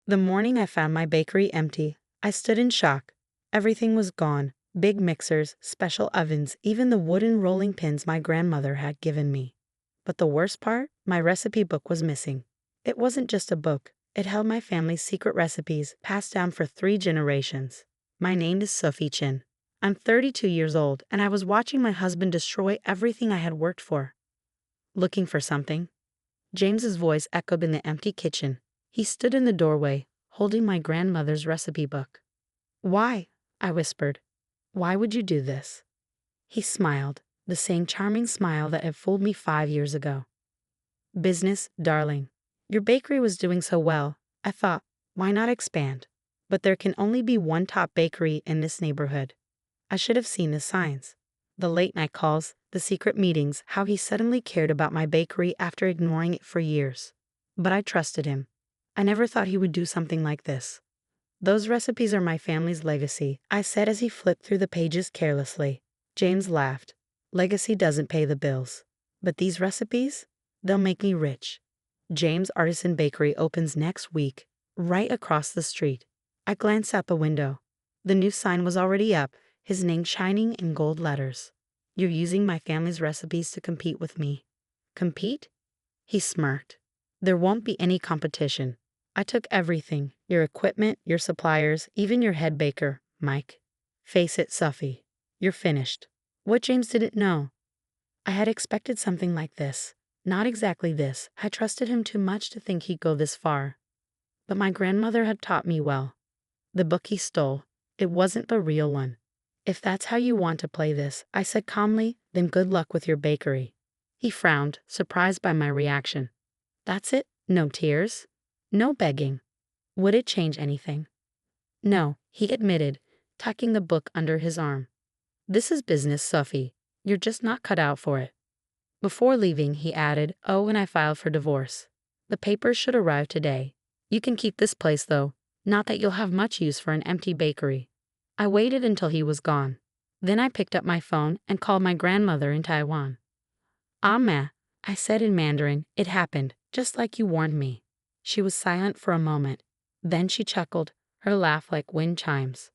The morning I found my bakery empty, I stood in shock. Everything was gone. Big mixers, special ovens, even the wooden rolling pins my grandmother had given me. But the worst part, my recipe book was missing. It wasn't just a book. It held my family's secret recipes, passed down for 3 generations. My name is Sophie Chin. I'm 32 years old, and I was watching my husband destroy everything I had worked for. Looking for something? James's voice echoed in the empty kitchen. He stood in the doorway, holding my grandmother's recipe book. "Why?" I whispered. "Why would you do this?" He smiled, the same charming smile that had fooled me 5 years ago. "Business, darling. Your bakery was doing so well. I thought, why not expand? But there can only be one top bakery in this neighborhood." I should have seen the signs. The late night calls, the secret meetings, how he suddenly cared about my bakery after ignoring it for years. But I trusted him. I never thought he would do something like this. "Those recipes are my family's legacy," I said as he flipped through the pages carelessly. James laughed. "Legacy doesn't pay the bills. But these recipes? They'll make me rich." James' Artisan Bakery opens next week, right across the street. I glanced out the window. The new sign was already up, his name shining in gold letters. "You're using my family's recipes to compete with me." "Compete?" He smirked. "There won't be any competition. I took everything, your equipment, your suppliers, even your head baker, Mike. Face it, Sophie, you're finished." What James didn't know. I had expected something like this. Not exactly this. I trusted him too much to think he'd go this far. But my grandmother had taught me well. The book he stole, it wasn't the real one. "If that's how you want to play this," I said calmly, "then good luck with your bakery." He frowned, surprised by my reaction. "That's it? No tears? No begging? Would it change anything?" "No," he admitted, tucking the book under his arm. "This is business, Sophie. You're just not cut out for it." Before leaving, he added, "Oh, and I filed for divorce. The papers should arrive today. You can keep this place, though. Not that you'll have much use for an empty bakery." I waited until he was gone. Then I picked up my phone and called my grandmother in Taiwan. "Ah, ma," I said in Mandarin, "it happened, just like you warned me." She was silent for a moment. Then she chuckled, her laugh like wind chimes.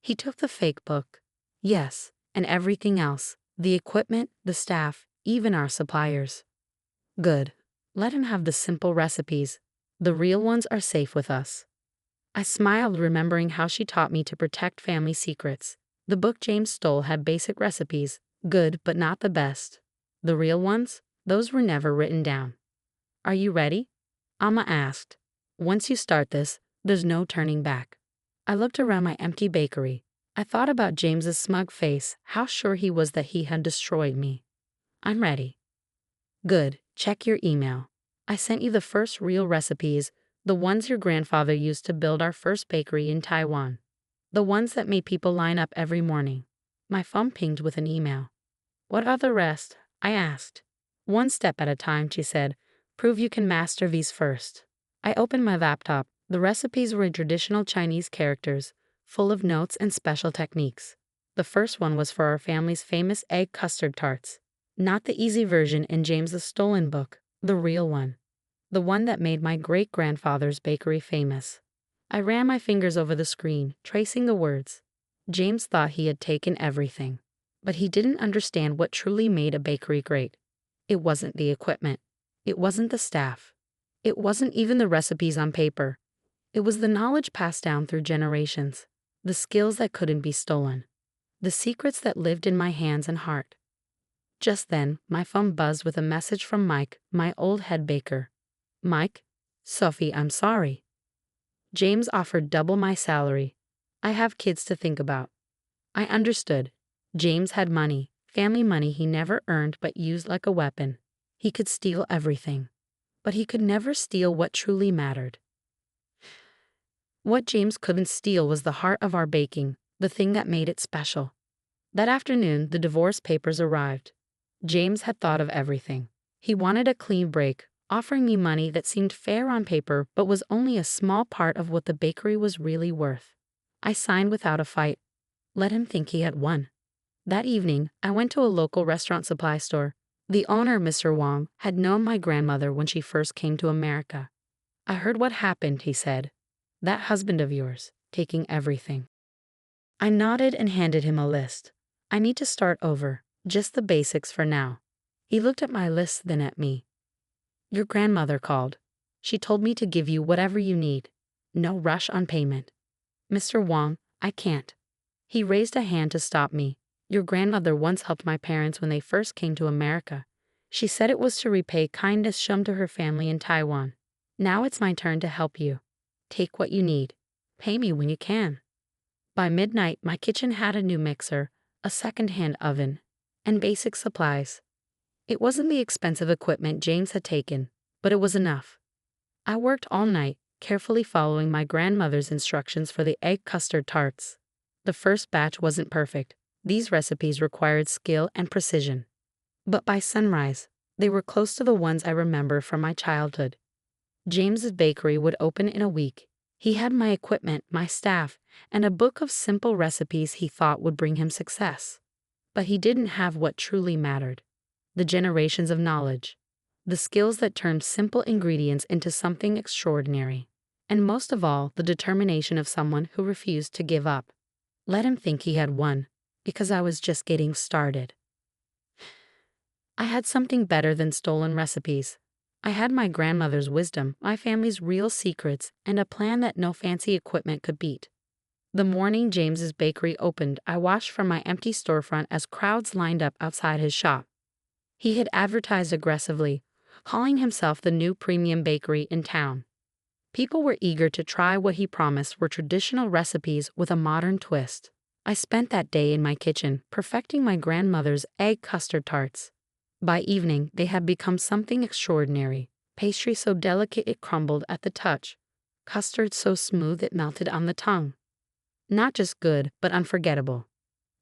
"He took the fake book." "Yes, and everything else. The equipment, the staff, even our suppliers." "Good. Let him have the simple recipes. The real ones are safe with us." I smiled, remembering how she taught me to protect family secrets. The book James stole had basic recipes, good but not the best. The real ones, those were never written down. "Are you ready?" Amma asked. "Once you start this, there's no turning back." I looked around my empty bakery. I thought about James's smug face, how sure he was that he had destroyed me. "I'm ready." "Good. Check your email. I sent you the first real recipes, the ones your grandfather used to build our first bakery in Taiwan. The ones that made people line up every morning." My phone pinged with an email. "What are the rest?" I asked. "One step at a time," she said. "Prove you can master these first." I opened my laptop. The recipes were in traditional Chinese characters, full of notes and special techniques. The first one was for our family's famous egg custard tarts. Not the easy version in James's stolen book, the real one. The one that made my great-grandfather's bakery famous. I ran my fingers over the screen, tracing the words. James thought he had taken everything. But he didn't understand what truly made a bakery great. It wasn't the equipment. It wasn't the staff. It wasn't even the recipes on paper. It was the knowledge passed down through generations. The skills that couldn't be stolen. The secrets that lived in my hands and heart. Just then, my phone buzzed with a message from Mike, my old head baker. "Mike? Sophie, I'm sorry. James offered double my salary. I have kids to think about." I understood. James had money, family money he never earned but used like a weapon. He could steal everything. But he could never steal what truly mattered. What James couldn't steal was the heart of our baking, the thing that made it special. That afternoon, the divorce papers arrived. James had thought of everything. He wanted a clean break, offering me money that seemed fair on paper but was only a small part of what the bakery was really worth. I signed without a fight. Let him think he had won. That evening, I went to a local restaurant supply store. The owner, Mr. Wong, had known my grandmother when she first came to America. "I heard what happened," he said. That husband of yours, taking everything. I nodded and handed him a list. I need to start over, just the basics for now. He looked at my list, then at me. Your grandmother called. She told me to give you whatever you need. No rush on payment. Mr. Wong, I can't. He raised a hand to stop me. Your grandmother once helped my parents when they first came to America. She said it was to repay kindness shown to her family in Taiwan. Now it's my turn to help you. Take what you need. Pay me when you can. By midnight, my kitchen had a new mixer, a second-hand oven, and basic supplies. It wasn't the expensive equipment James had taken, but it was enough. I worked all night, carefully following my grandmother's instructions for the egg custard tarts. The first batch wasn't perfect. These recipes required skill and precision. But by sunrise, they were close to the ones I remember from my childhood. James's bakery would open in a week. He had my equipment, my staff, and a book of simple recipes he thought would bring him success. But he didn't have what truly mattered: the generations of knowledge, the skills that turned simple ingredients into something extraordinary, and most of all, the determination of someone who refused to give up. Let him think he had won, because I was just getting started. I had something better than stolen recipes. I had my grandmother's wisdom, my family's real secrets, and a plan that no fancy equipment could beat. The morning James's bakery opened, I watched from my empty storefront as crowds lined up outside his shop. He had advertised aggressively, calling himself the new premium bakery in town. People were eager to try what he promised were traditional recipes with a modern twist. I spent that day in my kitchen, perfecting my grandmother's egg custard tarts. By evening, they had become something extraordinary. Pastry so delicate it crumbled at the touch. Custard so smooth it melted on the tongue. Not just good, but unforgettable.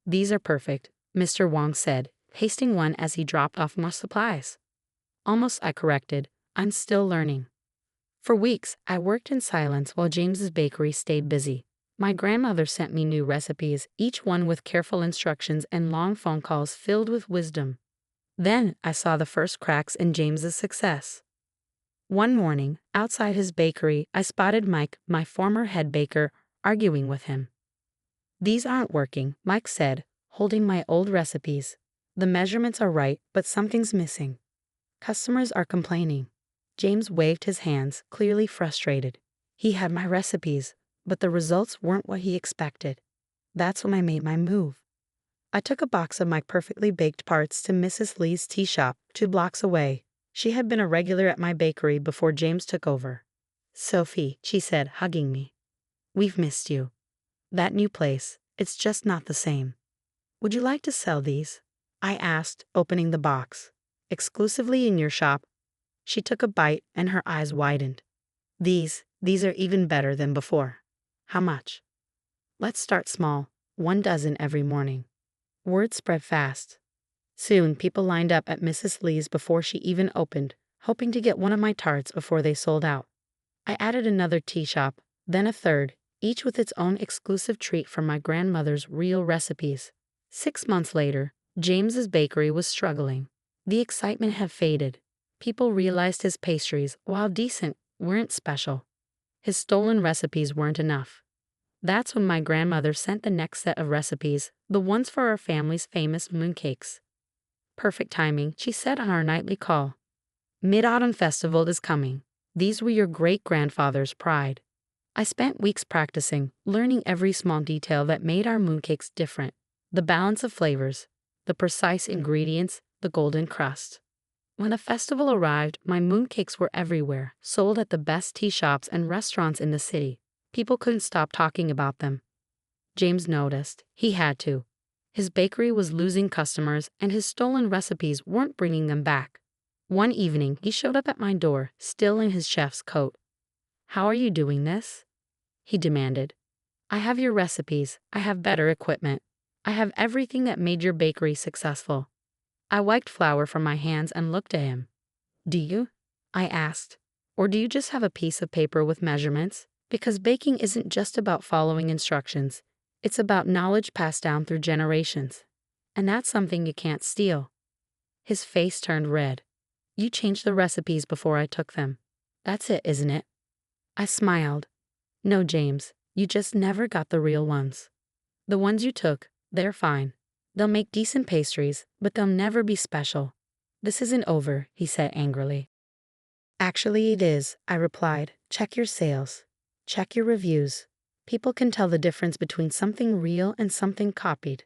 These are perfect, Mr. Wong said, tasting one as he dropped off more supplies. Almost, I corrected. I'm still learning. For weeks, I worked in silence while James's bakery stayed busy. My grandmother sent me new recipes, each one with careful instructions and long phone calls filled with wisdom. Then I saw the first cracks in James's success. One morning, outside his bakery, I spotted Mike, my former head baker, arguing with him. These aren't working, Mike said, holding my old recipes. The measurements are right, but something's missing. Customers are complaining. James waved his hands, clearly frustrated. He had my recipes, but the results weren't what he expected. That's when I made my move. I took a box of my perfectly baked parts to Mrs. Lee's tea shop, 2 blocks away. She had been a regular at my bakery before James took over. Sophie, she said, hugging me. We've missed you. That new place, it's just not the same. Would you like to sell these? I asked, opening the box. Exclusively in your shop? She took a bite and her eyes widened. These are even better than before. How much? Let's start small, 1 dozen every morning. Word spread fast. Soon, people lined up at Mrs. Lee's before she even opened, hoping to get one of my tarts before they sold out. I added another tea shop, then a third, each with its own exclusive treat from my grandmother's real recipes. 6 months later, James's bakery was struggling. The excitement had faded. People realized his pastries, while decent, weren't special. His stolen recipes weren't enough. That's when my grandmother sent the next set of recipes, the ones for our family's famous mooncakes. Perfect timing, she said on our nightly call. Mid-Autumn Festival is coming. These were your great-grandfather's pride. I spent weeks practicing, learning every small detail that made our mooncakes different. The balance of flavors, the precise ingredients, the golden crust. When the festival arrived, my mooncakes were everywhere, sold at the best tea shops and restaurants in the city. People couldn't stop talking about them. James noticed. He had to. His bakery was losing customers, and his stolen recipes weren't bringing them back. One evening, he showed up at my door, still in his chef's coat. How are you doing this? He demanded. I have your recipes. I have better equipment. I have everything that made your bakery successful. I wiped flour from my hands and looked at him. Do you? I asked. Or do you just have a piece of paper with measurements? Because baking isn't just about following instructions. It's about knowledge passed down through generations. And that's something you can't steal. His face turned red. You changed the recipes before I took them. That's it, isn't it? I smiled. No, James, you just never got the real ones. The ones you took, they're fine. They'll make decent pastries, but they'll never be special. This isn't over, he said angrily. Actually, it is, I replied. Check your sales. Check your reviews. People can tell the difference between something real and something copied.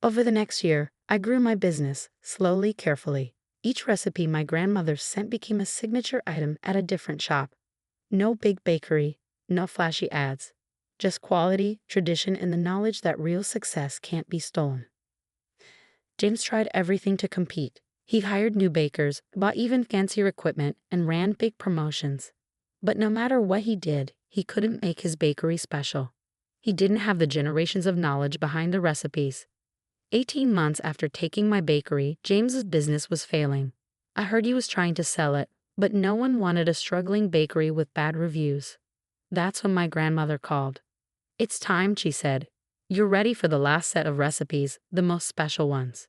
Over the next year, I grew my business, slowly, carefully. Each recipe my grandmother sent became a signature item at a different shop. No big bakery, no flashy ads. Just quality, tradition, and the knowledge that real success can't be stolen. James tried everything to compete. He hired new bakers, bought even fancier equipment, and ran big promotions. But no matter what he did, he couldn't make his bakery special. He didn't have the generations of knowledge behind the recipes. 18 months after taking my bakery, James's business was failing. I heard he was trying to sell it, but no one wanted a struggling bakery with bad reviews. That's when my grandmother called. It's time, she said. You're ready for the last set of recipes, the most special ones.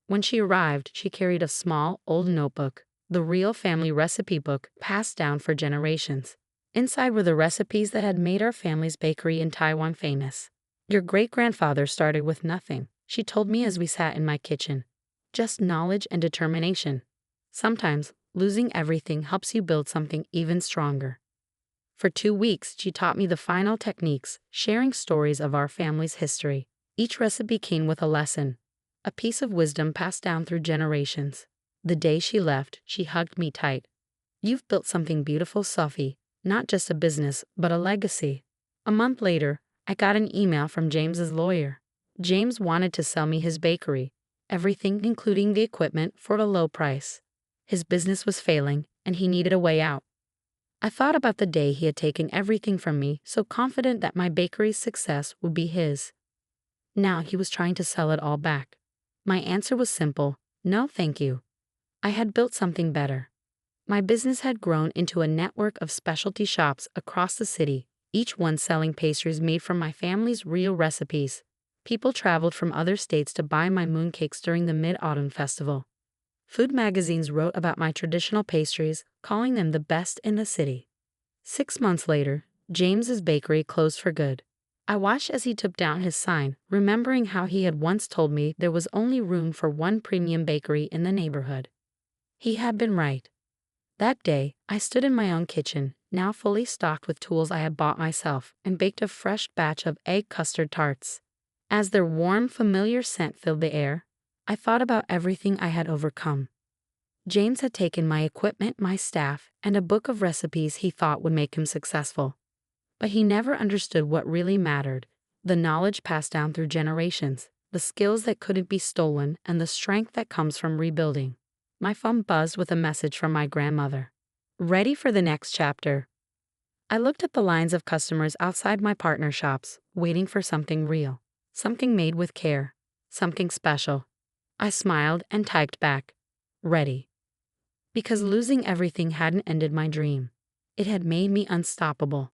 When she arrived, she carried a small, old notebook, the real family recipe book passed down for generations. Inside were the recipes that had made our family's bakery in Taiwan famous. Your great-grandfather started with nothing, she told me as we sat in my kitchen. Just knowledge and determination. Sometimes, losing everything helps you build something even stronger. For 2 weeks, she taught me the final techniques, sharing stories of our family's history. Each recipe came with a lesson, a piece of wisdom passed down through generations. The day she left, she hugged me tight. You've built something beautiful, Sophie, not just a business, but a legacy. A month later, I got an email from James's lawyer. James wanted to sell me his bakery, everything including the equipment, for a low price. His business was failing, and he needed a way out. I thought about the day he had taken everything from me, so confident that my bakery's success would be his. Now he was trying to sell it all back. My answer was simple: no, thank you. I had built something better. My business had grown into a network of specialty shops across the city, each one selling pastries made from my family's real recipes. People traveled from other states to buy my mooncakes during the Mid-Autumn Festival. Food magazines wrote about my traditional pastries, calling them the best in the city. 6 months later, James's bakery closed for good. I watched as he took down his sign, remembering how he had once told me there was only room for one premium bakery in the neighborhood. He had been right. That day, I stood in my own kitchen, now fully stocked with tools I had bought myself, and baked a fresh batch of egg custard tarts. As their warm, familiar scent filled the air, I thought about everything I had overcome. James had taken my equipment, my staff, and a book of recipes he thought would make him successful. But he never understood what really mattered: the knowledge passed down through generations, the skills that couldn't be stolen, and the strength that comes from rebuilding. My phone buzzed with a message from my grandmother. Ready for the next chapter. I looked at the lines of customers outside my partner shops, waiting for something real, something made with care, something special. I smiled and typed back, ready. Because losing everything hadn't ended my dream. It had made me unstoppable.